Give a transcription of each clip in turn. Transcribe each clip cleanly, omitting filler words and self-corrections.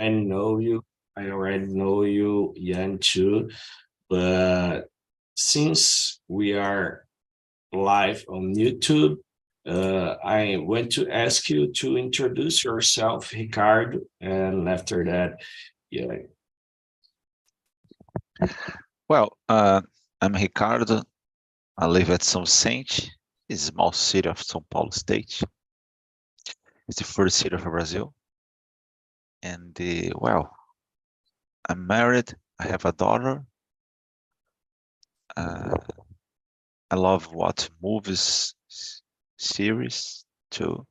I know you. I already know you, Yan, too. But since we are live on YouTube, I want to ask you to introduce yourself, Ricardo, and after that, yeah. Well, I'm Ricardo. I live at São Vicente, a small city of São Paulo state. It's the first city of Brazil. And I'm married. I have a daughter. Uh, I love watching movies, series too,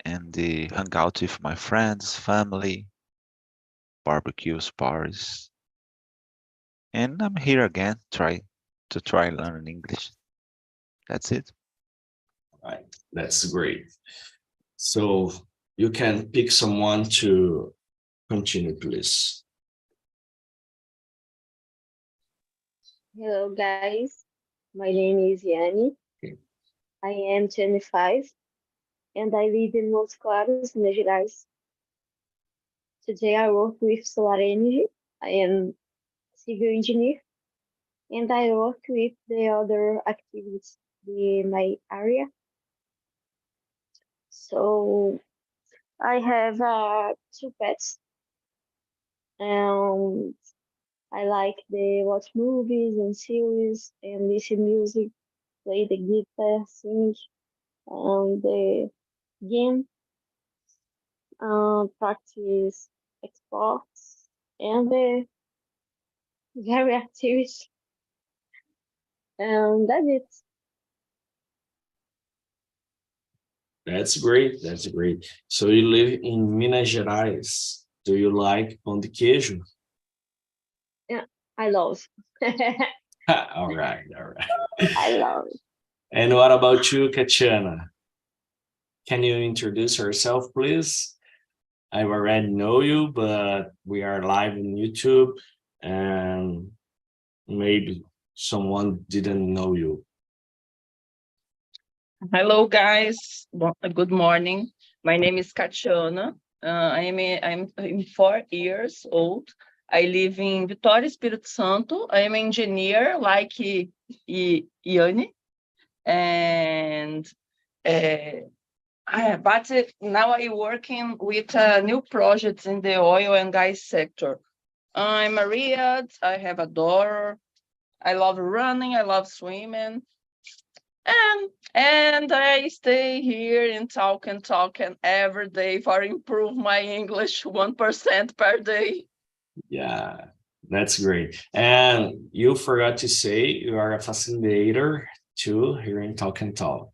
and hang out with my friends, family, barbecues, parties. And I'm here again, try learning English. That's it. Right, that's great. So you can pick someone to continue, please. Hello, guys. My name is Yani. Okay. I am 25 and I live in Montes Claros, Minas Gerais. Today I work with solar energy. I am civil engineer and I work with the other activities in my area. So I have two pets and I like to watch movies and series and listen music, play the guitar, sing, the game, practice sports, and very active. And that's it. That's great. That's great. So you live in Minas Gerais. Do you like pão de queijo? Yeah, I love. All right, all right. I love it. And what about you, Katiana? Can you introduce yourself, please? I already know you, but we are live on YouTube, and maybe someone didn't know you. Hello, guys. Good morning. My name is Katiana. I'm 4 years old. I live in Vitória, Espírito Santo. I am an engineer like Iane. And but now I'm working with new projects in the oil and gas sector. I'm married. I have a daughter. I love running. I love swimming. And I stay here and talk every day for improve my English 1% per day. Yeah, that's great. And you forgot to say you are a facilitator too here in Talk and Talk.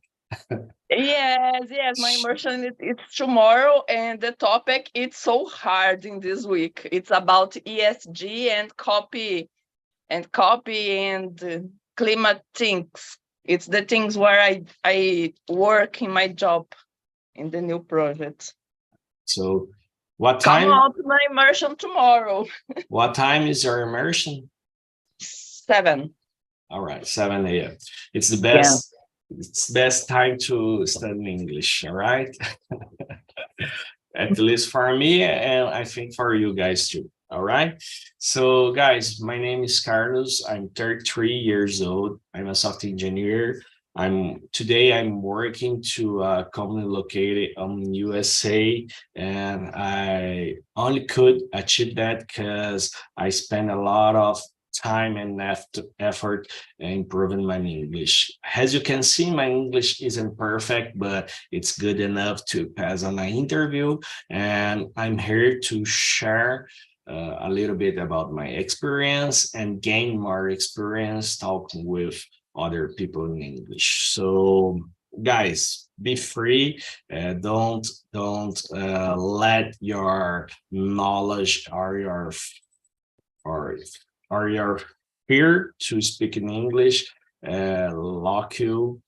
Yes, my immersion it's tomorrow, and the topic it's so hard in this week. It's about ESG and copy and climate things. It's the things where I work in my job in the new project. So what time? Come out to my immersion tomorrow. What time is your immersion? 7. All right, 7 a.m. It's the best. Yeah. It's best time to study English. All right. At least for me, and I think for you guys too. All right. So guys, my name is Carlos. I'm 33 years old. I'm a software engineer. Today I'm working to a company located in USA, and I only could achieve that because I spent a lot of time and effort improving my English. As you can see, my English isn't perfect, but it's good enough to pass on an interview. And I'm here to share a little bit about my experience and gain more experience talking with other people in English. So guys, be free. Don't let your knowledge or your fear to speak in English lock you.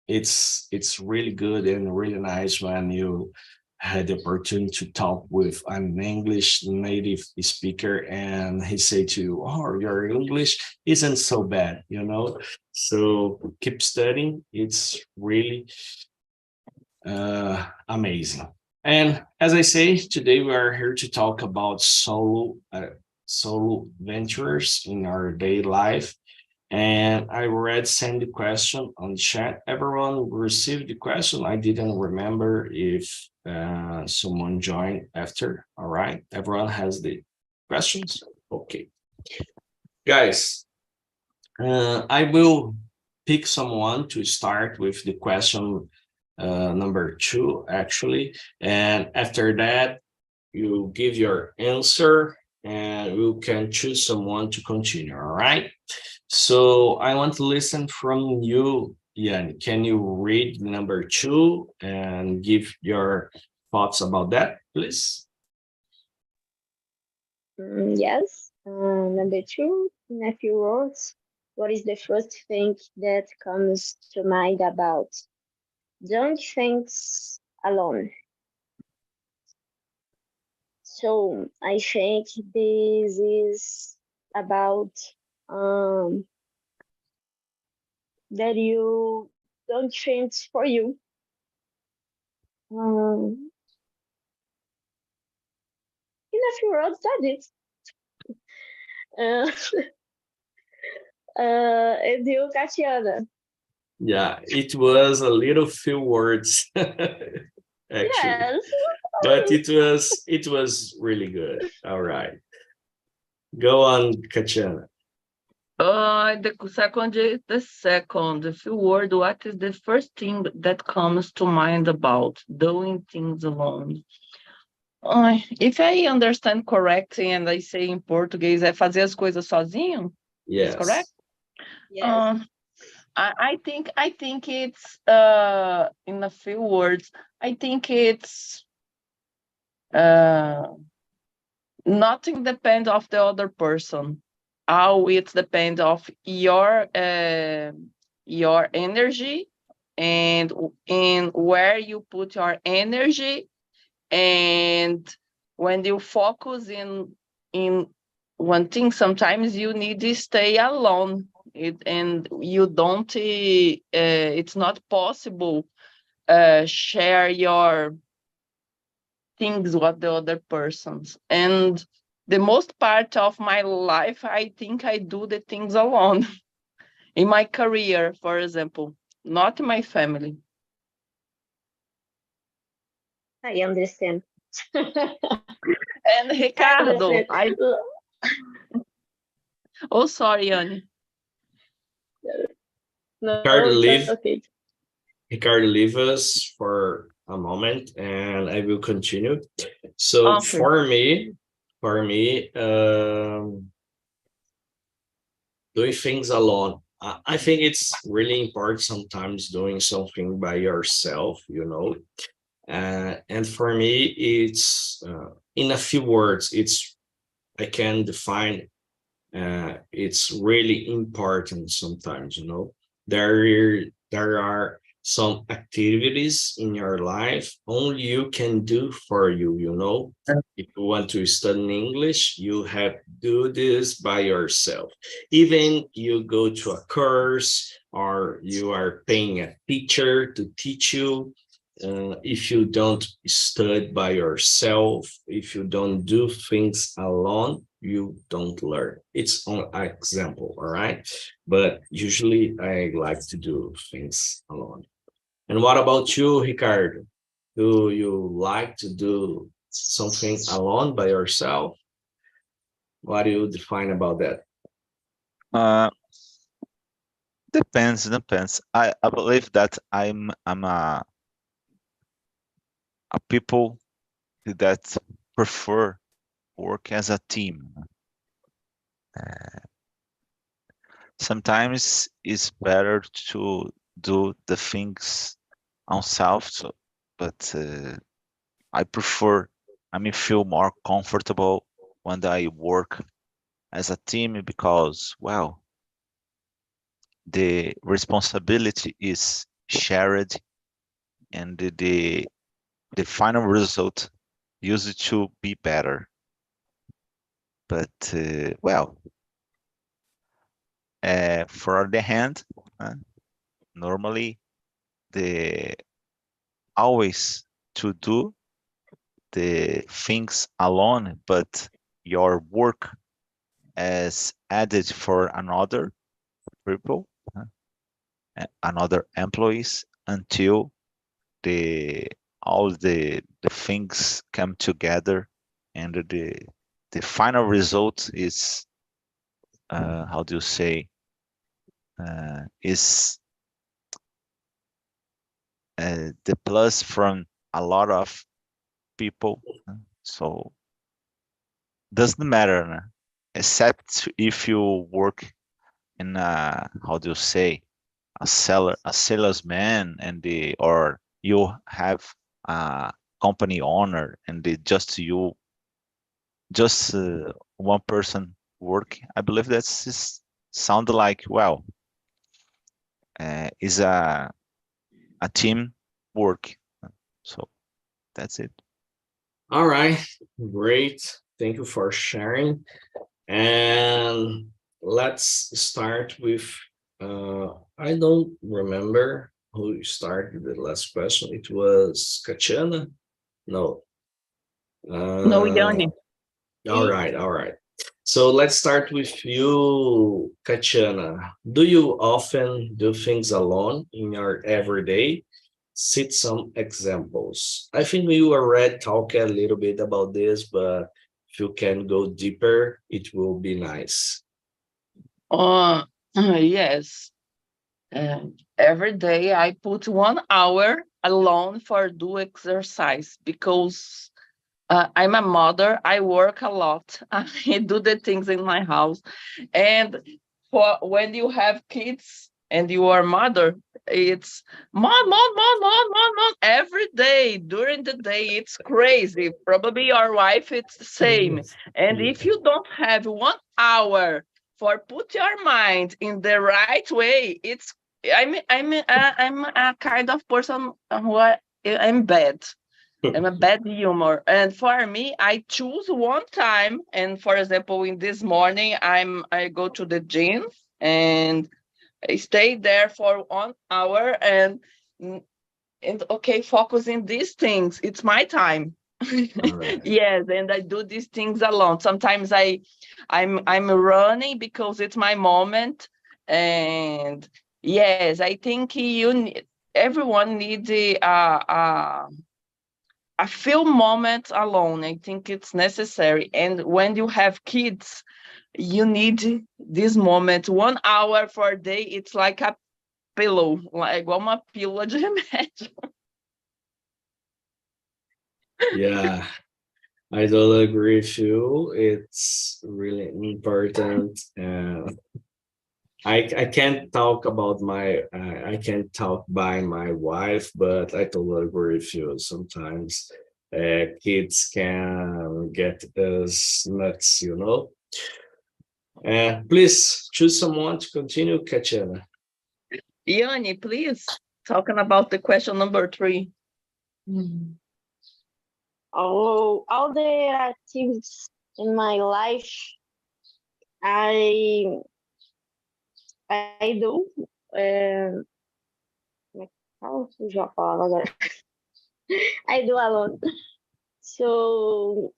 It's really good and really nice when you had the opportunity to talk with an English native speaker and he say to you, oh, your English isn't so bad, you know? So keep studying. It's really amazing. And as I say, today we are here to talk about solo ventures in our daily life. And I already sent the question on chat. Everyone received the question. I didn't remember if someone joined after. All right. Everyone has the questions. Okay. Guys, I will pick someone to start with the question number 2, actually. And after that, you give your answer and you can choose someone to continue. All right. So I want to listen from you, Ian. Can you read number 2 and give your thoughts about that, please? Yes. Number 2, in a few words, what is the first thing that comes to mind about doing things alone? So I think this is about that you don't change for you. In a few words, that's it. And you, Katiana? Yeah, it was a little few words, actually, Yes. but it was really good. All right, go on, Katiana. The second, if you word, what is the first thing that comes to mind about doing things alone? If I understand correctly and I say em português, é fazer as coisas sozinho? Is correct? Yes. I think it's in a few words. I think it's nothing depends of the other person. How it depends of your energy and in where you put your energy, and when you focus in one thing, sometimes you need to stay alone. And you don't. It's not possible share your things with the other persons. And the most part of my life, I think I do the things alone. In my career, for example, not my family. I understand. And Ricardo, oh, sorry, Annie. No, Ricardo, okay. Ricardo, leave us for a moment, and I will continue. So Okay. for me, doing things alone. I think it's really important sometimes doing something by yourself, you know. And for me, it's in a few words, I can define it's really important sometimes, you know. There are some activities in your life only you can do for you, you know. If you want to study English, you have to do this by yourself. Even you go to a course or you are paying a teacher to teach you, if you don't study by yourself, if you don't do things alone, you don't learn. It's an example, all right? But usually I like to do things alone. And what about you, Ricardo? Do you like to do something alone by yourself? What do you define about that? Depends. I believe that I'm a people that prefer work as a team. Sometimes it's better to do the things on self, but I feel more comfortable when I work as a team because, well, the responsibility is shared and the final result used to be better. But well, for the hand, normally the always to do the things alone, but your work as added for another people, another employees, until all the things come together, and the final result is how do you say, is the plus from a lot of people. So doesn't matter, except if you work in a, how do you say, a salesman, and or you have a company owner, and just one person work. I believe that's just sound like, well, is a team work. So that's it. All right, great. Thank you for sharing. And let's start with, I don't remember who started the last question. It was Katiana? No. No, Yanni. All right, all right. So let's start with you, Katiana. Do you often do things alone in your everyday? Cite some examples. I think we already talked a little bit about this, but if you can go deeper, it will be nice. Uh, yes. Every day I put 1 hour alone for do exercise because I'm a mother. I work a lot. I do the things in my house, and for when you have kids and you are mother, it's mom every day during the day. It's crazy. Probably your wife, it's the same. Yes. And Yeah. if you don't have 1 hour for put your mind in the right way, it's I'm a kind of person who I'm bad. I'm a bad humor. And for me, I choose one time. And for example, in this morning, I go to the gym and I stay there for 1 hour and okay, focus in these things. It's my time. All right. Yes, and I do these things alone. Sometimes I'm running because it's my moment. And yes, I think everyone needs a few moments alone. I think it's necessary. And when you have kids, you need this moment. 1 hour for a day, it's like a pillow, like uma pílula de remédio. Yeah, I totally agree with you. It's really important. I can't talk about I can't talk by my wife, but I totally agree with you. Sometimes kids can get us nuts, you know. Please choose someone to continue, Katiana. Yanni, please, talking about the question number 3. Oh, all the activities in my life, I I do. Como é que fala? Fugiu a palavra agora. I do alone. So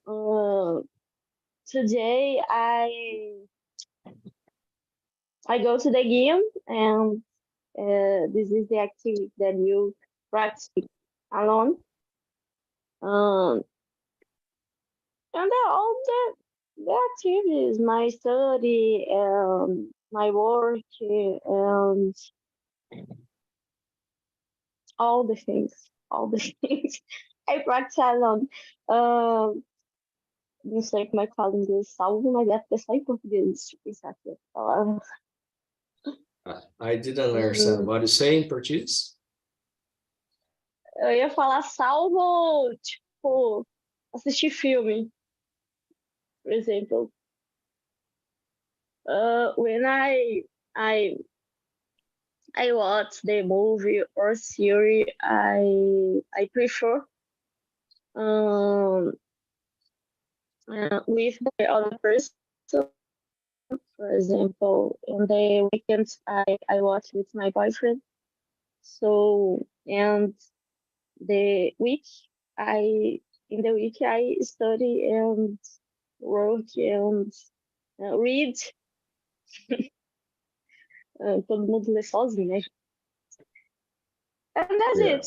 today I go to the gym, and this is the activity that you practice alone. Um, and all the activities, my study, my work, and all the things, all the things I practice alone. Não sei como é que fala em inglês salvo, mas deve ter só em português. Deixa eu pensar aqui a palavra. I didn't understand what you say in Portuguese. Eu ia falar salvo, tipo, assistir filme, por exemplo. When I watch the movie or series, I prefer with the other person. For example, in the weekends, I watch with my boyfriend. So, and the week I in the week I study and work and read. Todo mundo lê sozinho, né? And that's Yeah. it.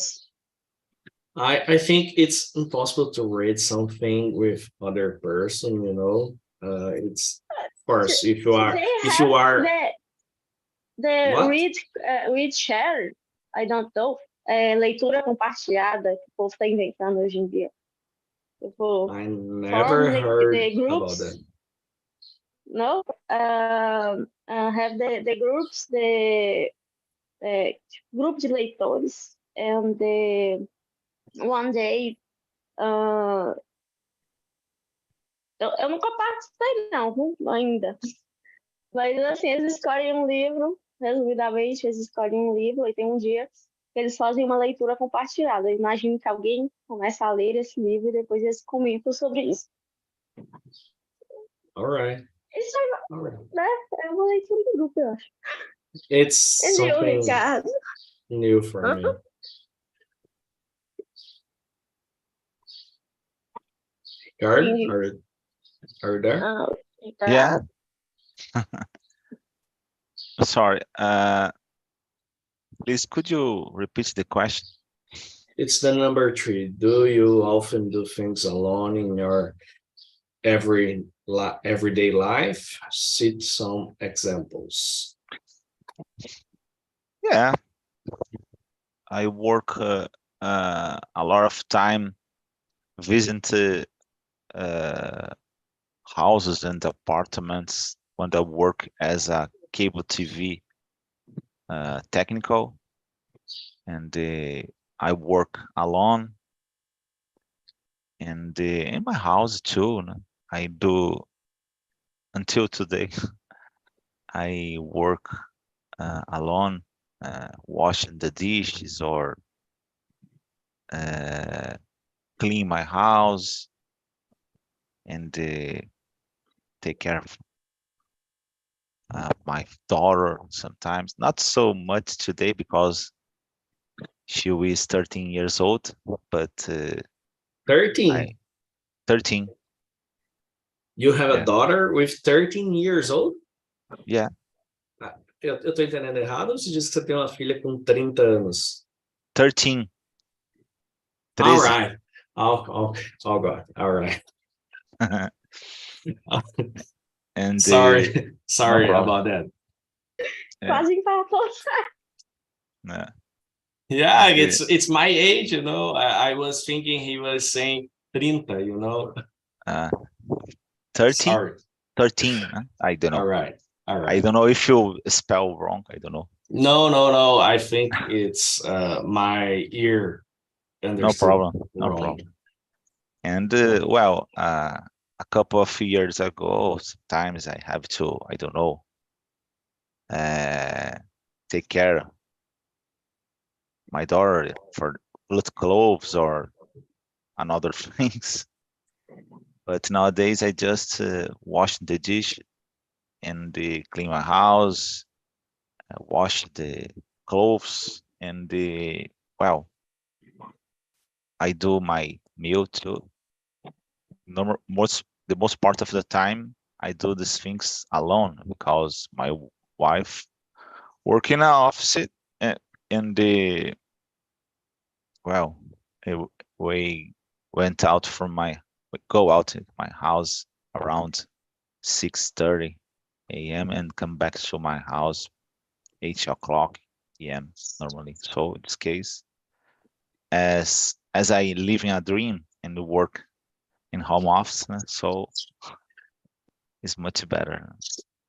I think it's impossible to read something with other person, you know. It's of course if you are They if you have are the what? read share, I don't know. Leitura compartilhada que o povo está inventando hoje em dia. Tipo, I form never heard the about that. groups, no? Have the groups, the grupo de leitores, and one day, eu nunca participei não, ainda. Mas assim, eles escolhem um livro, resumidamente, eles escolhem um livro, e tem um dia que eles fazem uma leitura compartilhada. Eu imagino que alguém começa a ler esse livro e depois eles comentam sobre isso. All right. Isso All right. né, é uma leitura de grupo, eu acho. It's E viu, something Ricardo? new for me. Ricardo, Sim. are you there? Ricardo. Yeah. Sorry. Please, could you repeat the question? It's the number 3. Do you often do things alone in your everyday life? Cite some examples. Yeah, I work a lot of time visiting houses and apartments when I work as a cable TV technical, and I work alone, and in my house too. I do until today. I work alone, washing the dishes or clean my house and take care of my daughter sometimes. Not so much today because she is 13 years old, but 13. 13. You have Yeah. a daughter with 13 years old? Yeah. Eu tô entendendo errado ou você disse que você tem uma filha com 30 anos? 13. All right. Oh God. All right. And sorry no about that. Quase empatou. Yeah, it's my age, you know. I was thinking he was saying 30, you know. 13? Sorry. 13. I don't know. All right. I don't know if you spell wrong. I don't know. No. I think it's my ear understood. No problem. And well, a couple of years ago, sometimes I have to, I don't know, take care of my daughter for little clothes or another things. But nowadays I just wash the dish and clean my house, wash the clothes, and well, I do my meal too. The most part of the time I do these things alone because my wife work in an office and well, we go out of my house around 6:30 a.m. and come back to my house 8 o'clock p.m. normally. So in this case, as I live in a dream and work in home office, so it's much better.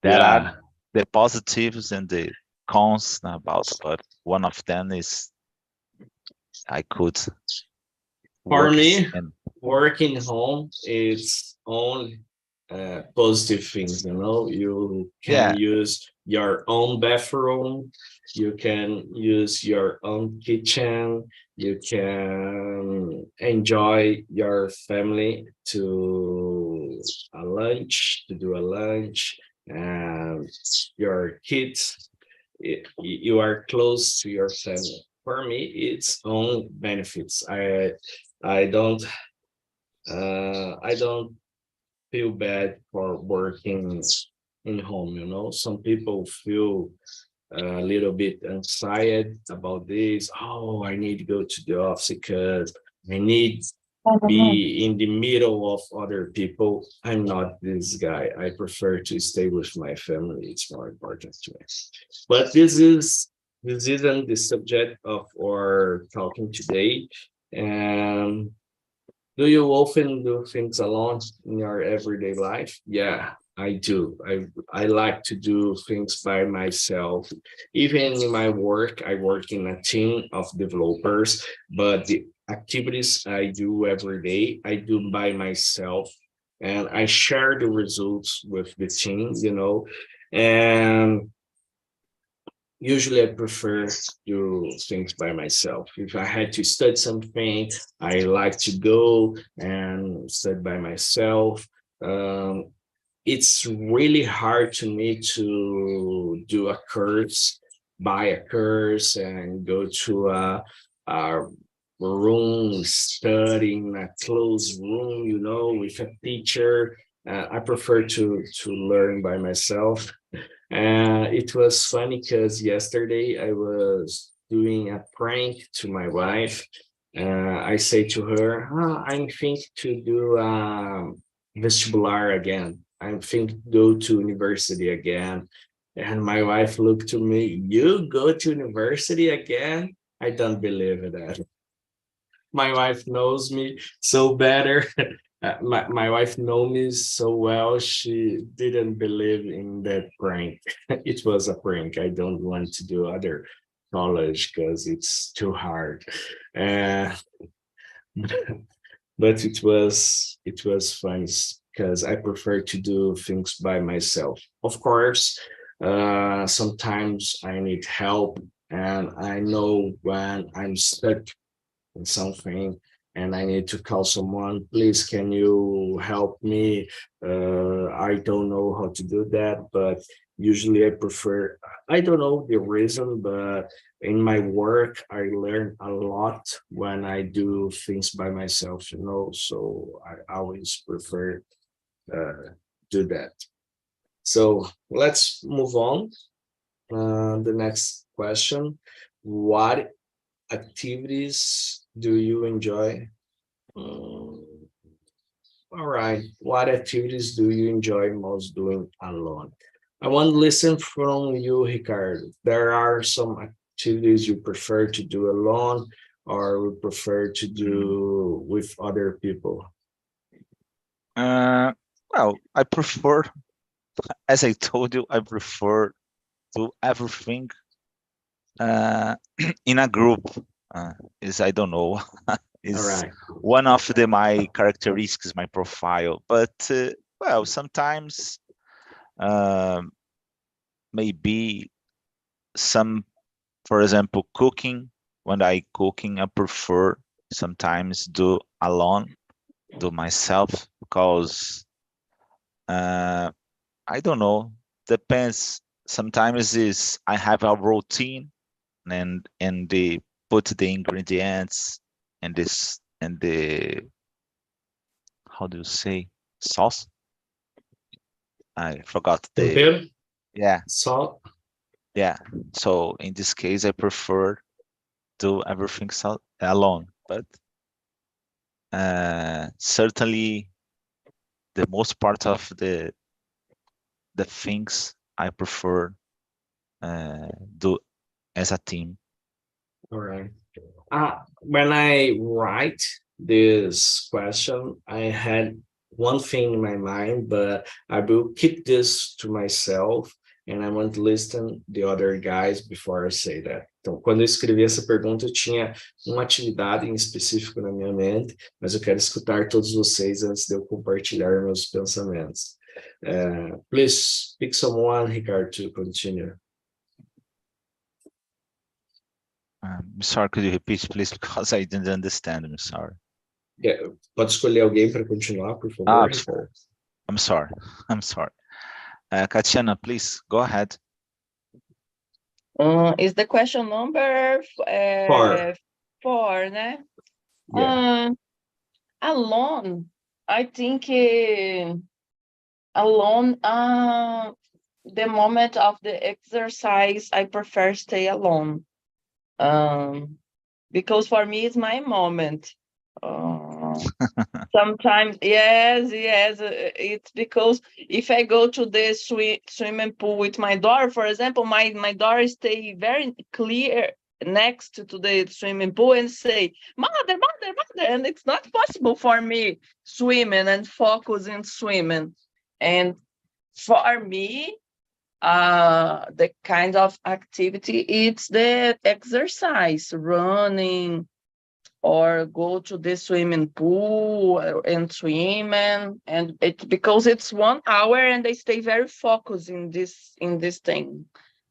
There are the positives and the cons about, but one of them is I could For me, working home is only positive things, you know. You can use your own bathroom, you can use your own kitchen, you can enjoy your family to do a lunch, and your kids, you are close to your family. For me, it's own benefits. I don't I don't feel bad for working in home, you know. Some people feel a little bit anxiety about this. Oh, I need to go to the office because I need be in the middle of other people. I'm not this guy. I prefer to stay with my family. It's more important to me. But this isn't the subject of our talking today. And do you often do things alone in your everyday life? Yeah, I do. I like to do things by myself. Even in my work, I work in a team of developers, but the activities I do every day, I do by myself. And I share the results with the team, you know. And usually I prefer to do things by myself. If I had to study something, I like to go and study by myself. Um, it's really hard to me to do a course, buy a course and go to a room, studying a closed room, you know, with a teacher. I prefer to learn by myself. It was funny because yesterday I was doing a prank to my wife. I say to her, I'm thinking to do vestibular again. I'm thinking go to university again. And my wife looked to me, you go to university again? I don't believe that. My wife knows me so better. My wife knows me so well. She didn't believe in that prank. It was a prank. I don't want to do other college because it's too hard. Uh, but it was fun because I prefer to do things by myself. Of course, sometimes I need help, and I know when I'm stuck in something and I need to call someone, please, can you help me? I don't know how to do that, but usually I prefer, I don't know the reason, but in my work, I learn a lot when I do things by myself, you know, so I always prefer do that. So let's move on. The next question, what activities do you enjoy? Mm, all right. What activities do you enjoy most doing alone? I want to listen from you, Ricardo. There are some activities you prefer to do alone or would prefer to do with other people. Uh, well, I prefer, as I told you, I prefer to everything in a group. Is I don't know, All is right. one of my characteristics, my profile. But well, sometimes um, maybe some, for example, cooking. When I cooking, I prefer sometimes do alone, do myself because uh, I don't know. Depends. Sometimes is I have a routine and they put the ingredients and this and the, how do you say, sauce? I forgot the, Tempero, yeah, salt. yeah. So in this case, I prefer do everything alone. But certainly the most part of the things I prefer do as a team. All right. When I write this question, I had one thing in my mind, but I will keep this to myself and I want to listen the other guys before I say that. Então, quando eu escrevi essa pergunta, eu tinha uma atividade em específico na minha mente, mas eu quero escutar todos vocês antes de eu compartilhar meus pensamentos. Please pick someone, Ricardo, to continue. I'm sorry, could you repeat, please? Because I didn't understand. I'm sorry. Pode escolher alguém para continuar, por favor, Ah, Ricardo? I'm sorry. I'm sorry. Katiana, please go ahead. Is the question number Four. 4, né? Yeah. Alone, I think alone, the moment of the exercise, I prefer stay alone. Because for me, it's my moment. Sometimes, yes, it's because if I go to the swimming pool with my daughter, for example, my daughter stay very clear next to the swimming pool and say, mother, mother, mother, and it's not possible for me swimming and focus in swimming. And for me, the kind of activity, it's the exercise, running, or go to the swimming pool and swim, and it because it's 1 hour and they stay very focused in this thing.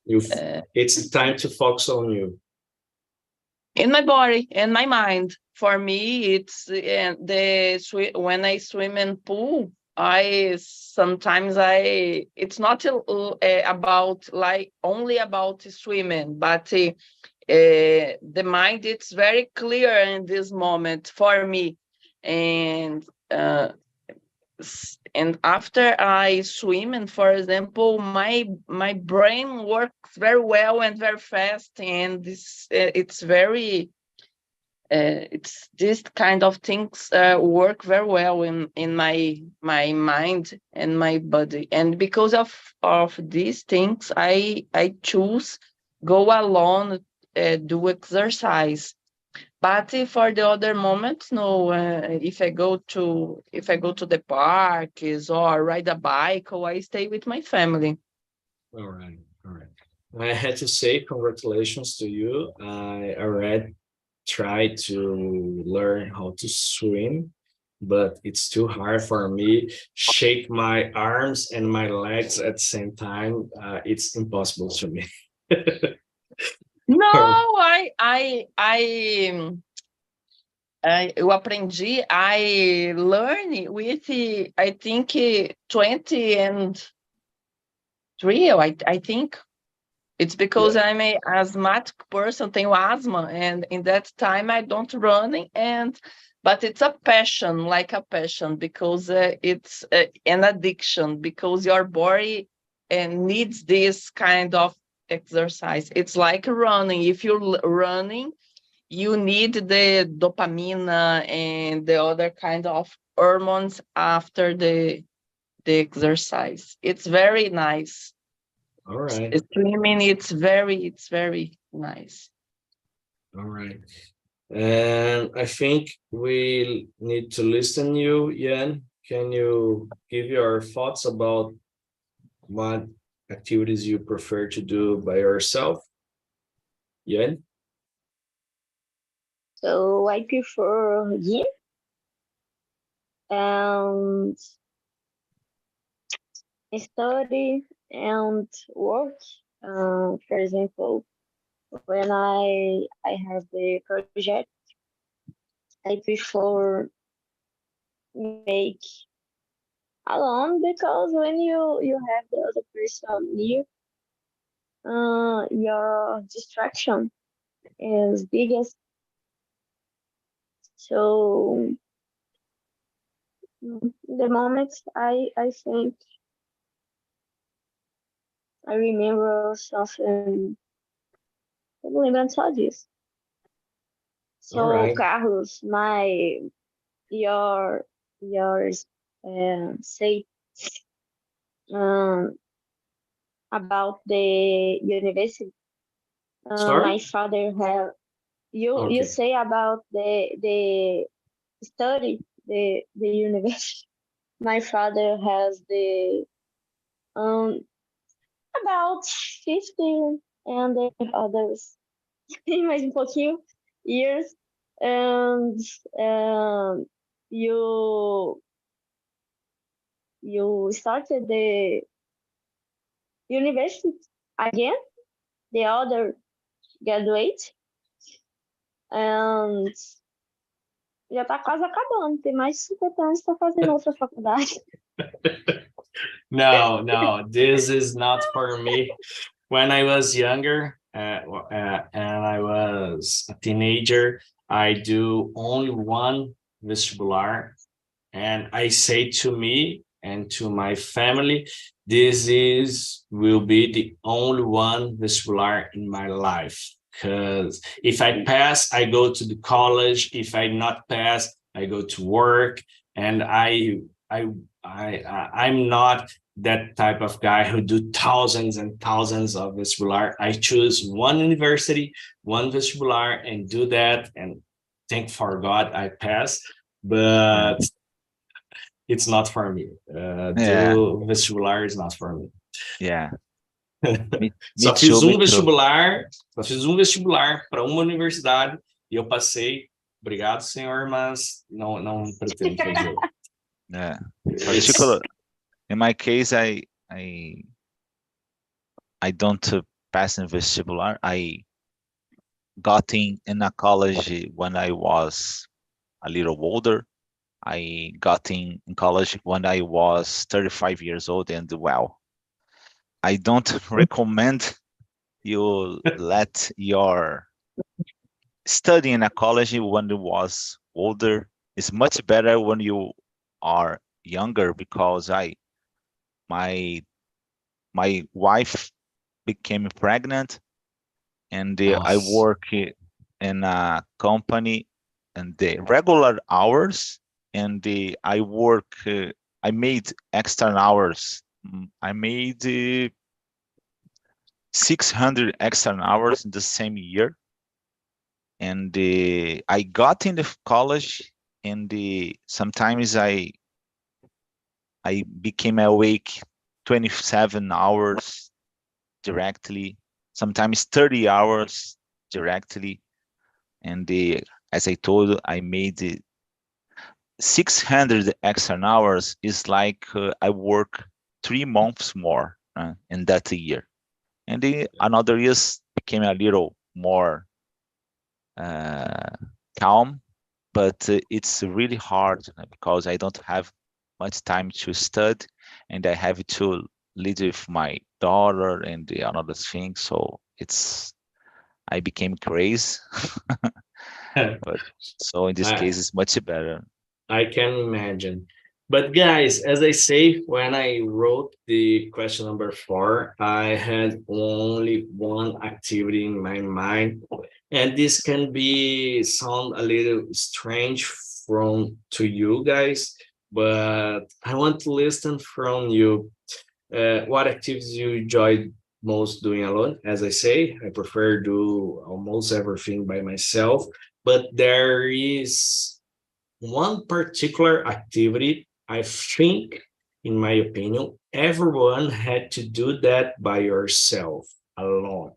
It's time to focus on you. In my body and my mind. For me, it's when I swim in pool, it's not about like only about swimming, but the mind, it's very clear in this moment for me, and after I swim, and for example, my brain works very well and very fast, and it's this kind of things work very well in my mind and my body, and because of these things, I choose go alone, do exercise. But for the other moments, no. If I go to the parks or ride a bike, or I stay with my family. All right, all right. I had to say congratulations to you. I already tried to learn how to swim, but it's too hard for me. Shake my arms and my legs at the same time. It's impossible to me. No, eu aprendi, I learned with, I think, 23, I think. It's because I'm a asthmatic person, tenho asthma, and in that time I don't run, but it's a passion, because it's an addiction, because your body needs this kind of exercise. It's like running. If you're running, you need the dopamine and the other kind of hormones after the exercise. It's very nice. All right. Swimming, it's very nice. All right. And I think we need to listen you, Yan. Can you give your thoughts about what activities you prefer to do by yourself? Yan? So I prefer gym and study and work. For example, when I have the project, I prefer make alone, because when you have the other person near, your distraction is biggest. So the moment I think I remember something, eu tô lembrando só disso. So Alright. Carlos, yours say about the university. Sorry? My father have you Okay. say about the study the university. My father has the about 50 and the others mais pouquinho years, and you started the university again, the other graduate, and já tá quase acabando, tem mais de 50 anos para fazer outra faculdade. No, this is not for me. When I was younger and I was a teenager, I do only one vestibular, and I say to me and to my family, this will be the only one vestibular in my life. Because if I pass, I go to the college. If I not pass, I go to work. And I'm not that type of guy who do thousands and thousands of vestibular. I choose one university, one vestibular, and do that. And thank for God I pass. Yeah. But it's not for me. Yeah. Do vestibular is not for me. Yeah. Me Só too, fiz me um too. vestibular para uma universidade e eu passei. Obrigado, senhor, mas não pretendo fazer. Yeah. It's- Particular in my case, I don't pass in vestibular. I got in a college when I was a little older. I got in college when I was 35 years old, and well, I don't recommend you let your study in a college when you was older. It's much better when you are younger because my my wife became pregnant and I Nossa. work in a company and the regular hours and I work I made extra hours. I made 600 extra hours in the same year and I got in the college and sometimes I became awake 27 hours directly, sometimes 30 hours directly. And as I told you, I made 600 extra hours is like I work 3 months more in that year. And another years became a little more calm, but it's really hard because I don't have much time to study and I have to live with my daughter and the another thing. So I became crazy. But so in this I, case, it's much better. I can imagine. But guys, as I say, when I wrote the question number 4, I had only one activity in my mind. And this can be sound a little strange from to you guys, but I want to listen from you. What activities you enjoy most doing alone? As I say, I prefer do almost everything by myself, but there is one particular activity, I think, in my opinion, everyone had to do that by yourself, alone.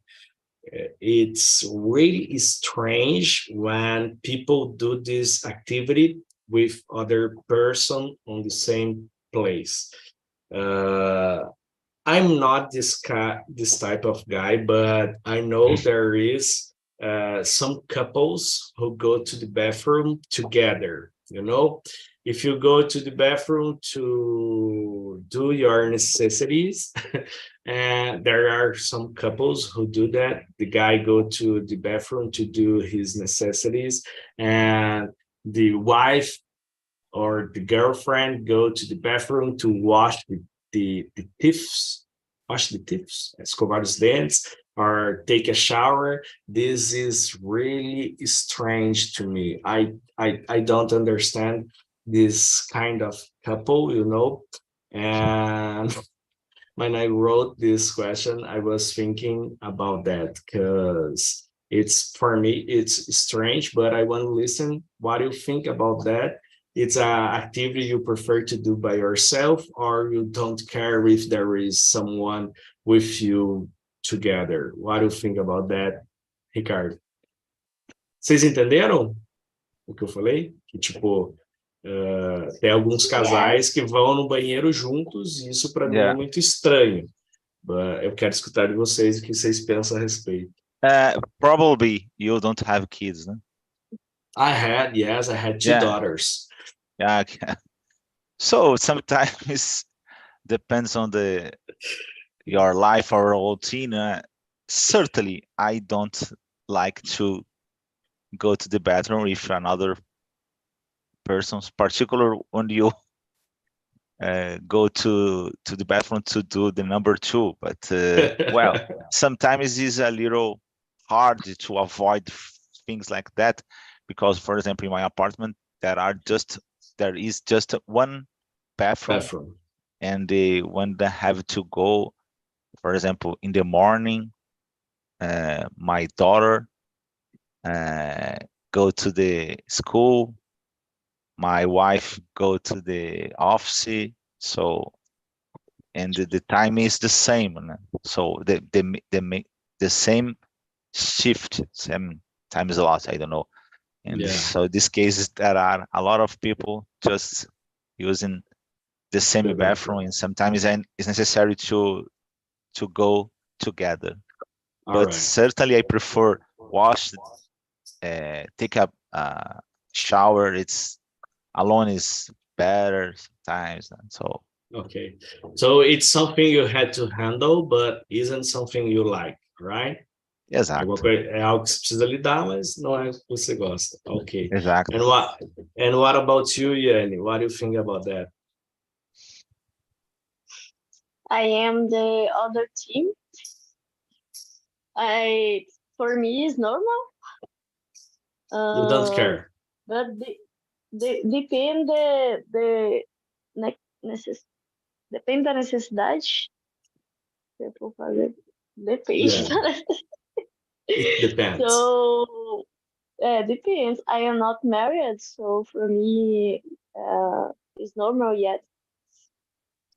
It's really strange when people do this activity with other person on the same place. Uh, I'm not this type of guy, but I know there is some couples who go to the bathroom together. If you go to the bathroom to do your necessities, and there are some couples who do that. The guy go to the bathroom to do his necessities, and the wife or the girlfriend go to the bathroom to wash the teeth, wash the teeth, escovar os dentes, or take a shower. This is really strange to me. I don't understand this kind of couple. And when I wrote this question, I was thinking about that because it's for me, it's strange, but I want to listen what you think about that. It's an activity you prefer to do by yourself, or you don't care if there is someone with you together. What do you think about that, Ricardo? Vocês entenderam o que eu falei? Que tipo, tem alguns casais que vão no banheiro juntos, e isso para mim é Yeah. muito estranho. Eu quero escutar de vocês o que vocês pensam a respeito. Probably you don't have kids, no? I had two daughters. Yeah. Okay. So sometimes depends on your life or routine. Certainly, I don't like to go to the bathroom if another persons, particular when you go to the bathroom to do the number 2. But well, sometimes it's a little hard to avoid things like that, because, for example, in my apartment there is just one bathroom, and when they have to go, for example, in the morning, my daughter go to the school, my wife go to the office, so, and the time is the same, so the same shift, same time is a lot, I don't know. And so this case, there are a lot of people just using the same bathroom, and sometimes it's necessary to go together. But certainly I prefer wash, take a shower. It's alone is better sometimes, and so. Okay, so it's something you had to handle, but isn't something you like, right? Exato. É algo que você precisa lidar, mas não é o que você gosta. Okay. Exactly. And what about you, Yanni? What do you think about that? I am the other team. For me, it's normal. You don't care. But depende depende da necessidade que eu for fazer. Depende. It depends. So, depends. I am not married, so for me, it's normal yet.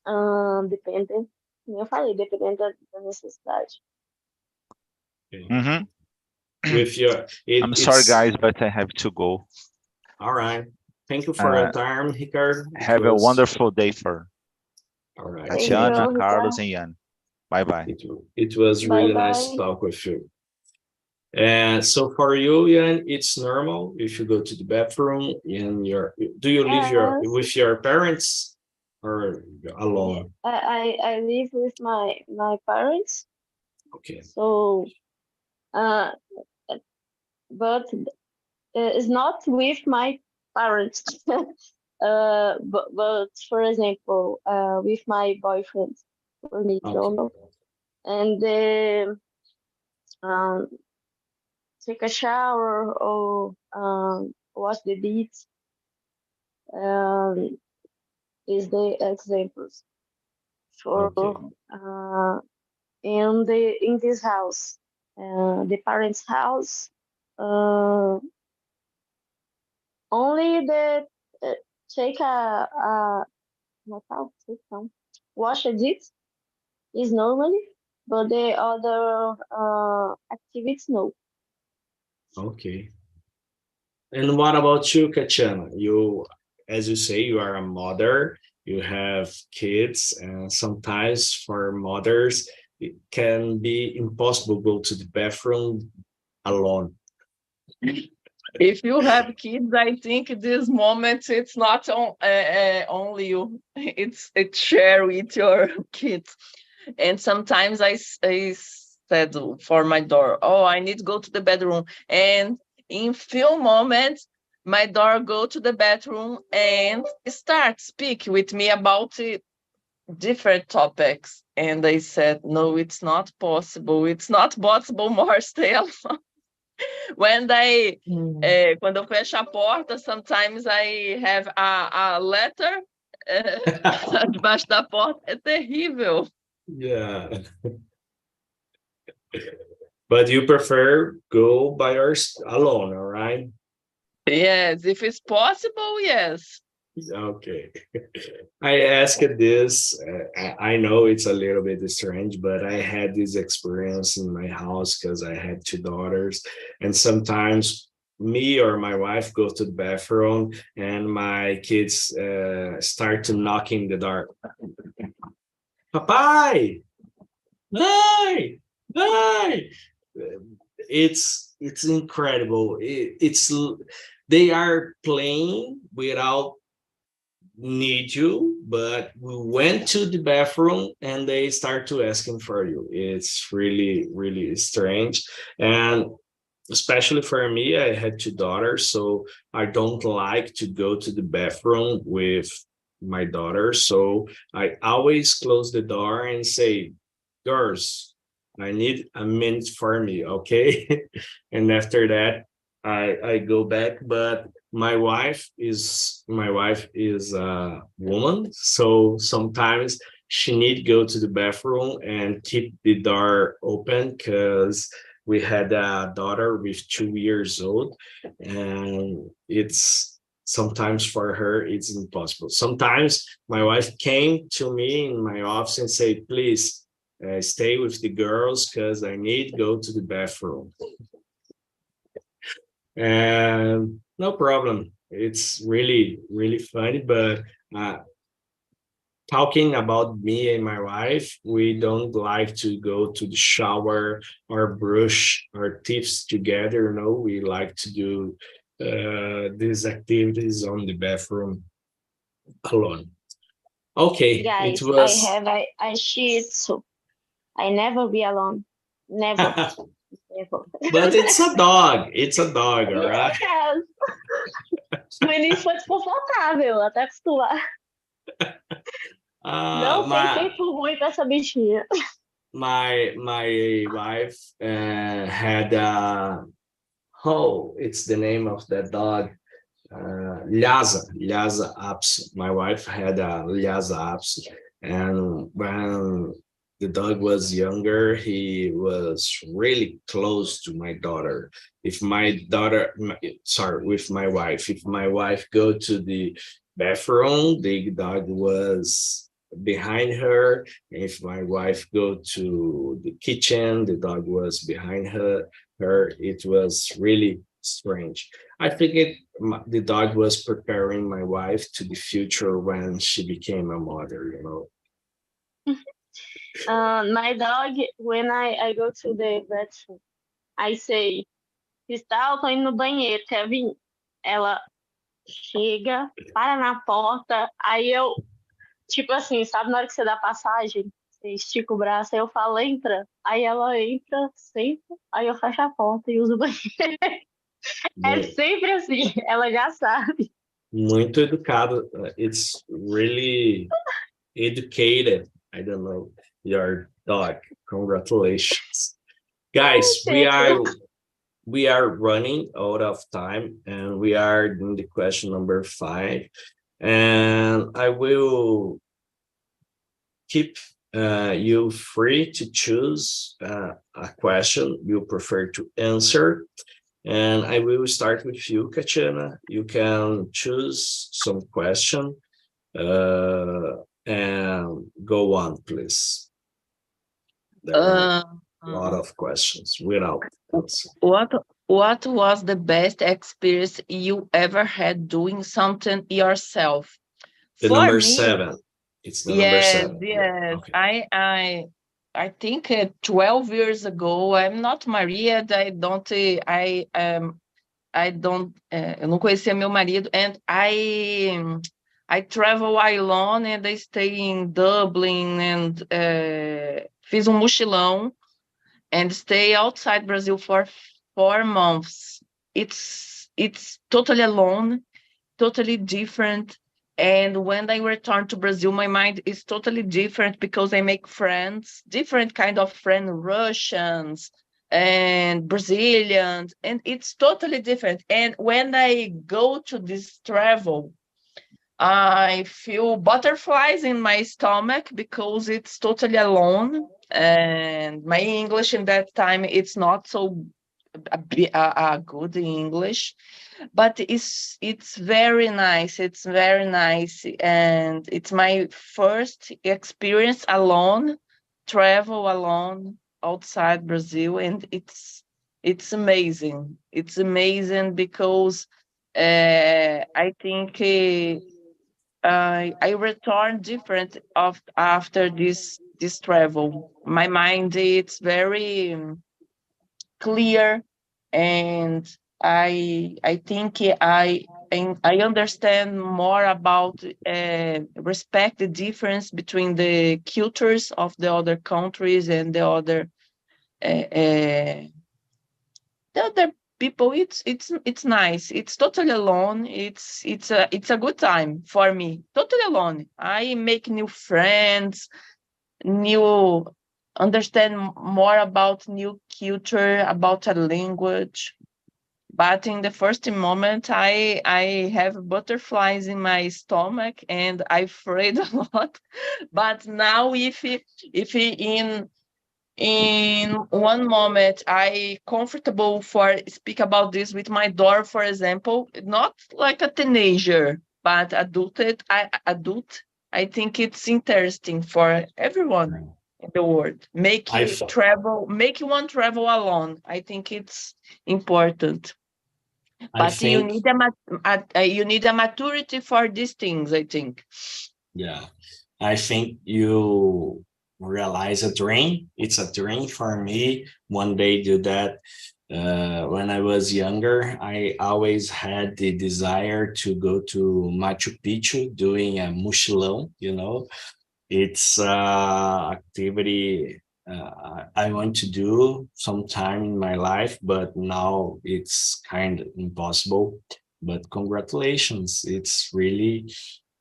Depende. Como eu falei, dependendo da necessidade. Okay. Mm-hmm. With your, I'm sorry, guys, but I have to go. All right. Thank you for your time, Ricardo. Have a wonderful day for all right. Tatiana, Carlos, and Jan. Bye-bye. It was really nice to talk with you. And so for you, Jan, it's normal if you go to the bathroom and do you live with your parents or alone? I live with my parents. Okay. So, but it's not with my parents. But for example, with my boyfriend, for me, normal. And take a shower or wash the beats is the examples for in this house, the parents' house. Only the take wash a dish is normally, but the other activities no. Okay. And what about you, Katiana? You, as you say, you are a mother, you have kids, and sometimes for mothers, it can be impossible to go to the bathroom alone. If you have kids, I think this moment it's not only you, it's share with your kids. And sometimes I said for my daughter, oh, I need to go to the bedroom. And in few moments, my daughter go to the bathroom and start speak with me about different topics. And I said, no, it's not possible. It's not possible more stay alone. When quando eu fecho a porta, sometimes I have a letter debaixo da porta. É terrível. Yeah. But you prefer go by yourself alone, all right? Yes, if it's possible, yes. Okay. I asked this, I know it's a little bit strange, but I had this experience in my house because I had 2 daughters, and sometimes me or my wife go to the bathroom and my kids start to knocking the door. Papai! Hi! Hi! It's incredible. They are playing without need you, but we went to the bathroom and they start to asking for you. It's really, really strange. And especially for me, I had two daughters, so I don't like to go to the bathroom with my daughter. So I always close the door and say, girls, I need a minute for me, okay? And after that, I go back. But my wife is a woman, so sometimes she need go to the bathroom and keep the door open because we had a daughter with 2 years old, and it's sometimes for her it's impossible. Sometimes my wife came to me in my office and said, please stay with the girls because I need to go to the bathroom. And no problem, it's really really funny. But uh, talking about me and my wife, we don't like to go to the shower or brush our teeth together. No, we like to do these activities on the bathroom alone. Okay, it Guys, I was. have a Shih Tzu. I never be alone. Never, never. But it's a dog. It's a dog, all right. Yes. No início foi desconfortável, até acostumar. Não tem My tempo ruim pra essa bichinha. my wife had it's the name of that dog, Lhasa Apso. My wife had a Lhasa Apso, and when the dog was younger, he was really close to my daughter. If my daughter, sorry, with my wife, if my wife go to the bathroom, the dog was behind her. If my wife go to the kitchen, the dog was behind her. It was really strange. I think the dog was preparing my wife to the future when she became a mother, you know. My dog, when I go to the bathroom, I say, Cristal, tô indo no banheiro, quer vir? Ela chega, para na porta, aí eu, tipo assim, sabe na hora que você dá passagem? Você estica o braço, aí eu falo, entra. Aí ela entra, senta, aí eu fecho a porta e uso o banheiro. É Mu- sempre assim, ela já sabe. Muito educado. It's really educated. I don't know, your dog. Congratulations. Guys, we are running out of time, and we are doing the question number 5. And I will keep you free to choose a question you prefer to answer. And I will start with you, Katiana. You can choose some question and go on, please. There are a lot of questions without answer. What was the best experience you ever had doing something yourself? The For number me, 7. It's the number yes, 7. Yeah. yes. Okay. I think 12 years ago, I'm not married. Eu não conhecia meu marido, and I travel alone, and I stay in Dublin, and fiz mochilão and stay outside Brazil for 4 months. It's totally alone, totally different. And when I return to Brazil, my mind is totally different because I make friends, different kind of friends, Russians and Brazilians, and it's totally different. And when I go to this travel, I feel butterflies in my stomach because it's totally alone. And my English in that time, it's not so good English, but it's very nice. It's very nice, and it's my first experience alone, travel alone outside Brazil, and it's amazing. It's amazing because I think I return different after this travel. My mind it's very clear, and I think I understand more about respect the difference between the cultures of the other countries and the other the other people, it's nice. It's totally alone. It's a good time for me. Totally alone. I make new friends, new understand more about new culture, about a language. But in the first moment, I have butterflies in my stomach and I afraid a lot. But now, if in one moment I comfortable for speak about this with my daughter, for example, not like a teenager, but adult. I think it's interesting for everyone in the world. Make I you f- travel, make you want travel alone. I think it's important. I But you think, need you need a maturity for these things, I think. yeah, I think you realize a dream. It's a dream for me one day do that. When I was younger, I always had the desire to go to Machu Picchu doing a mochilão, you know. It's activity I want to do sometime in my life, but now it's kind of impossible. But congratulations, it's really,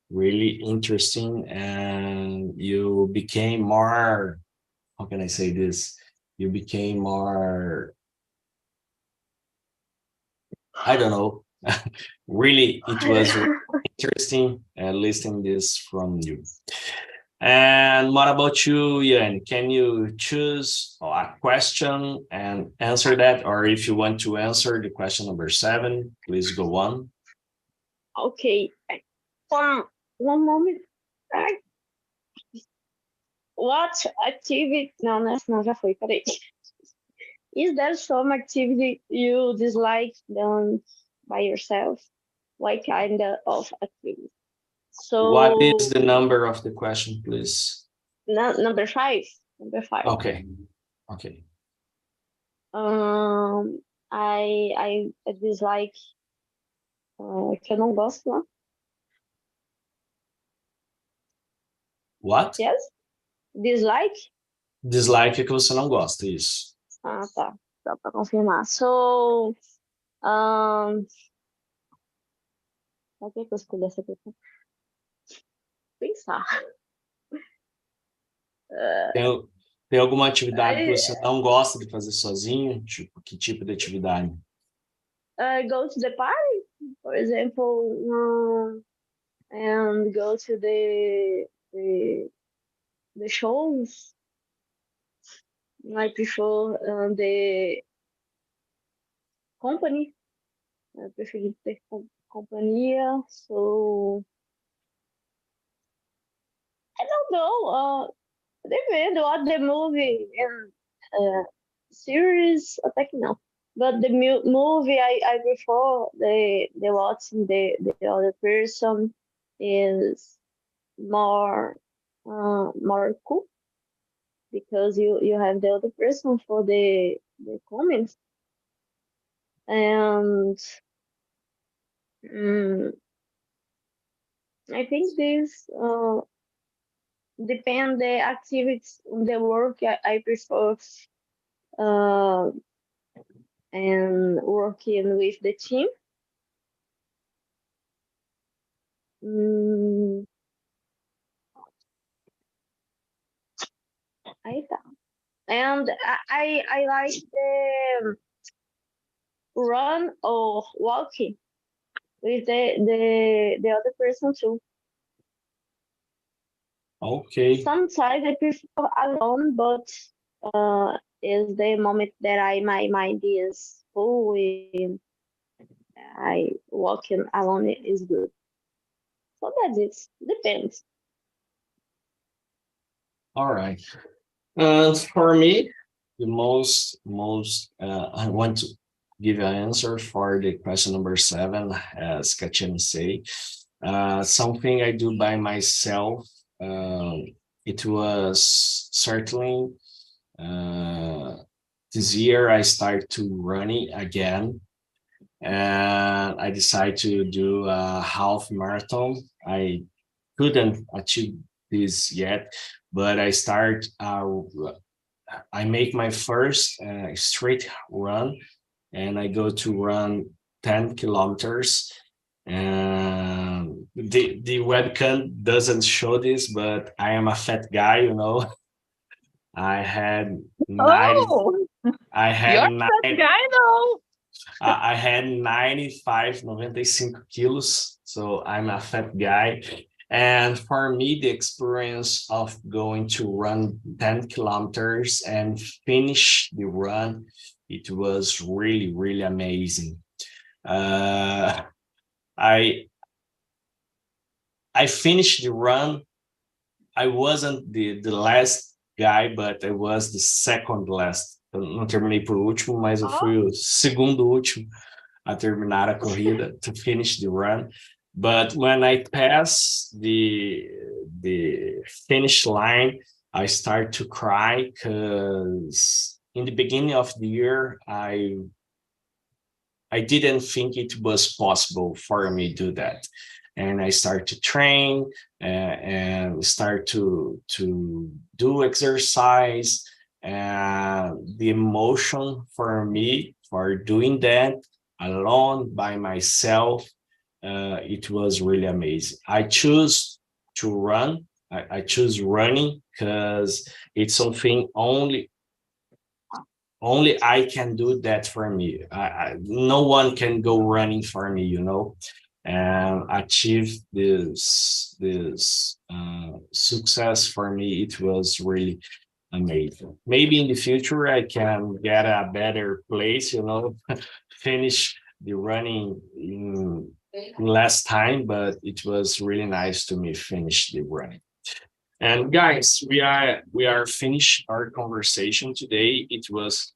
really interesting, and you became more, how can I say this? You became more, I don't know. Really, it was really interesting listening this from you. And what about you, Ian? Can you choose a question and answer that? Or if you want to answer the question number 7, please go on. Okay. One moment. Ai, what activity? Não, já foi, peraí. Is there some activity you dislike done by yourself? What kind of activity? So What is the number of the question, please? number 5. Number 5. Okay. I dislike que eu não gosto lá. What? Yes? Dislike? Dislike é que você não gosta, isso. Ah, tá. Só para confirmar. So, por que eu escolhi essa questão? Pensar. Tem alguma atividade que você não gosta de fazer sozinho? Tipo, que tipo de atividade? Go to the party, for example, and go to the shows. I prefer the company. I prefer ter companhia. So I don't know. Depende what the movie and series, até que não. But the movie I prefer the watching the other person is more cool because you have the other person for the comments, and I think this depend the activities, the work I prefer, and working with the team. Aí tá. And I like the run or walking with the other person too. Okay. Sometimes I prefer alone, but is the moment that my mind is full and I walking alone is good. So that's it. Depends. All right. For me, the most I want to give an answer for the question number 7, as Kachin say. Something I do by myself. It was certainly this year I started to running again, and I decided to do a half marathon. I couldn't achieve this yet, but I make my first straight run, and I go to run 10 kilometers. And the webcam doesn't show this, but I am a fat guy, you know. I had 90, Oh, I you're had that guy though. I had 95 kilos, so I'm a fat guy. And for me, the experience of going to run 10 kilometers and finish the run, it was really, really amazing. Uh, I I finished the run. I wasn't the last guy, but I was the second last. Eu não terminei por último, mas eu fui o segundo último a terminar a corrida, to finish the run. But when I pass the finish line, I start to cry because in the beginning of the year, I didn't think it was possible for me to do that. And I start to train and start to do exercise. And the emotion for me for doing that alone by myself, it was really amazing. I choose to run. I choose running because it's something only I can do that for me. No one can go running for me, you know, and achieve this success for me. It was really amazing. Maybe in the future I can get a better place, you know, finish the running in less time, but it was really nice to me finish the running. And guys, we are finished our conversation today. It was